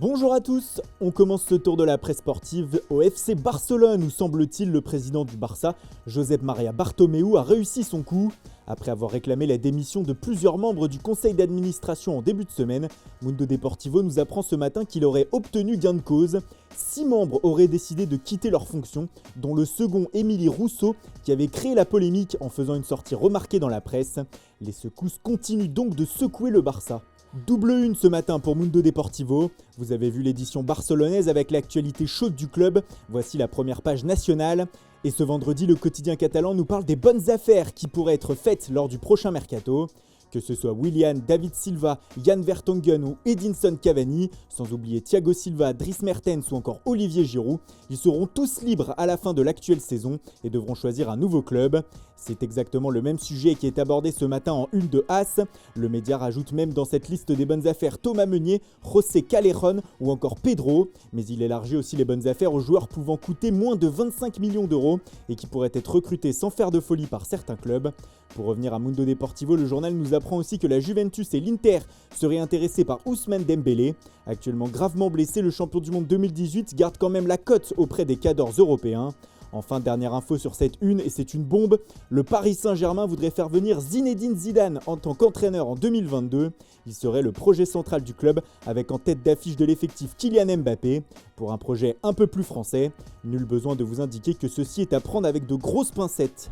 Bonjour à tous, on commence ce tour de la presse sportive au FC Barcelone où semble-t-il le président du Barça, Josep Maria Bartomeu, a réussi son coup. Après avoir réclamé la démission de plusieurs membres du conseil d'administration en début de semaine, Mundo Deportivo nous apprend ce matin qu'il aurait obtenu gain de cause. 6 membres auraient décidé de quitter leurs fonctions, dont le second Émilie Rousseau qui avait créé la polémique en faisant une sortie remarquée dans la presse. Les secousses continuent donc de secouer le Barça. Double une ce matin pour Mundo Deportivo. Vous avez vu l'édition barcelonaise avec l'actualité chaude du club. Voici la première page nationale. Et ce vendredi, le quotidien catalan nous parle des bonnes affaires qui pourraient être faites lors du prochain mercato. Que ce soit Willian, David Silva, Jan Vertonghen ou Edinson Cavani, sans oublier Thiago Silva, Dries Mertens ou encore Olivier Giroud, ils seront tous libres à la fin de l'actuelle saison et devront choisir un nouveau club. C'est exactement le même sujet qui est abordé ce matin en une de AS. Le média rajoute même dans cette liste des bonnes affaires Thomas Meunier, José Callejon ou encore Pedro, mais il élargit aussi les bonnes affaires aux joueurs pouvant coûter moins de 25 millions d'euros et qui pourraient être recrutés sans faire de folie par certains clubs. Pour revenir à Mundo Deportivo, le journal nous apprend aussi que la Juventus et l'Inter seraient intéressés par Ousmane Dembélé. Actuellement gravement blessé, le champion du monde 2018 garde quand même la cote auprès des cadors européens. Enfin, dernière info sur cette une, et c'est une bombe, le Paris Saint-Germain voudrait faire venir Zinedine Zidane en tant qu'entraîneur en 2022. Il serait le projet central du club, avec en tête d'affiche de l'effectif Kylian Mbappé. Pour un projet un peu plus français, nul besoin de vous indiquer que ceci est à prendre avec de grosses pincettes.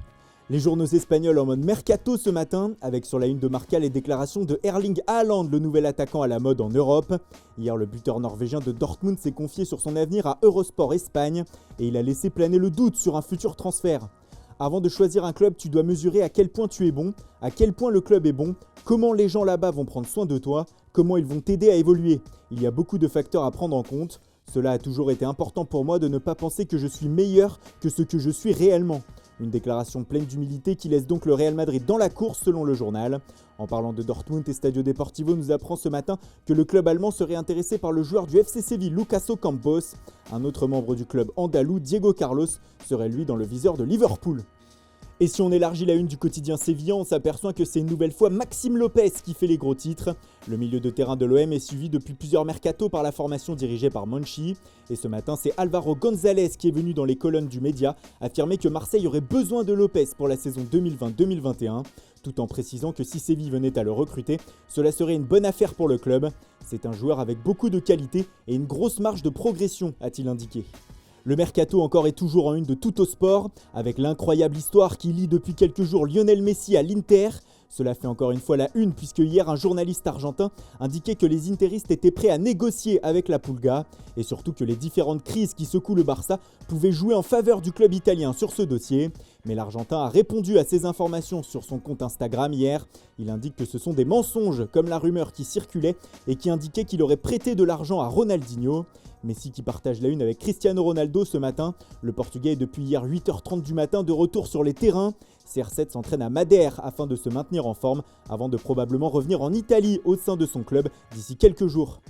Les journaux espagnols en mode mercato ce matin, avec sur la une de Marca les déclarations de Erling Haaland, le nouvel attaquant à la mode en Europe. Hier, le buteur norvégien de Dortmund s'est confié sur son avenir à Eurosport Espagne et il a laissé planer le doute sur un futur transfert. Avant de choisir un club, tu dois mesurer à quel point tu es bon, à quel point le club est bon, comment les gens là-bas vont prendre soin de toi, comment ils vont t'aider à évoluer. Il y a beaucoup de facteurs à prendre en compte. Cela a toujours été important pour moi de ne pas penser que je suis meilleur que ce que je suis réellement. Une déclaration pleine d'humilité qui laisse donc le Real Madrid dans la course selon le journal. En parlant de Dortmund, Estadio Deportivo nous apprend ce matin que le club allemand serait intéressé par le joueur du FC Séville, Lucas Ocampos. Un autre membre du club andalou, Diego Carlos, serait lui dans le viseur de Liverpool. Et si on élargit la une du quotidien sévillan, on s'aperçoit que c'est une nouvelle fois Maxime Lopez qui fait les gros titres. Le milieu de terrain de l'OM est suivi depuis plusieurs mercatos par la formation dirigée par Monchi. Et ce matin, c'est Álvaro González qui est venu dans les colonnes du média affirmer que Marseille aurait besoin de Lopez pour la saison 2020-2021, tout en précisant que si Séville venait à le recruter, cela serait une bonne affaire pour le club. C'est un joueur avec beaucoup de qualité et une grosse marge de progression, a-t-il indiqué. Le mercato encore est toujours en une de Tuttosport, avec l'incroyable histoire qui lie depuis quelques jours Lionel Messi à l'Inter. Cela fait encore une fois la une puisque hier un journaliste argentin indiquait que les interistes étaient prêts à négocier avec la Pulga et surtout que les différentes crises qui secouent le Barça pouvaient jouer en faveur du club italien sur ce dossier. Mais l'Argentin a répondu à ces informations sur son compte Instagram hier. Il indique que ce sont des mensonges comme la rumeur qui circulait et qui indiquait qu'il aurait prêté de l'argent à Ronaldinho. Messi qui partage la une avec Cristiano Ronaldo ce matin. Le Portugais est depuis hier 8h30 du matin de retour sur les terrains. CR7 s'entraîne à Madère afin de se maintenir en forme avant de probablement revenir en Italie au sein de son club d'ici quelques jours.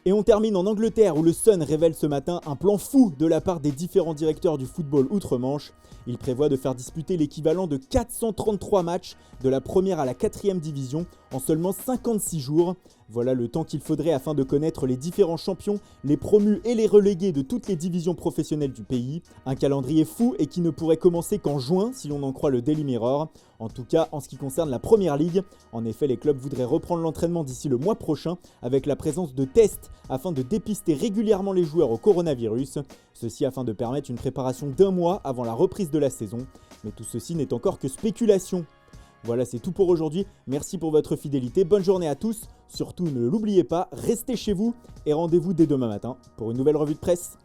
Et on termine en Angleterre où le Sun révèle ce matin un plan fou de la part des différents directeurs du football outre-Manche. Il prévoit de faire disputer l'équivalent de 433 matchs de la première à la 4e division en seulement 56 jours. Voilà le temps qu'il faudrait afin de connaître les différents champions, les promus et les relégués de toutes les divisions professionnelles du pays. Un calendrier fou et qui ne pourrait commencer qu'en juin si l'on en croit le Daily Mirror. En tout cas en ce qui concerne la Première Ligue. En effet, les clubs voudraient reprendre l'entraînement d'ici le mois prochain avec la présence de tests afin de dépister régulièrement les joueurs au coronavirus. Ceci afin de permettre une préparation d'1 mois avant la reprise de la saison. Mais tout ceci n'est encore que spéculation. Voilà, c'est tout pour aujourd'hui. Merci pour votre fidélité. Bonne journée à tous. Surtout, ne l'oubliez pas, restez chez vous et rendez-vous dès demain matin pour une nouvelle revue de presse.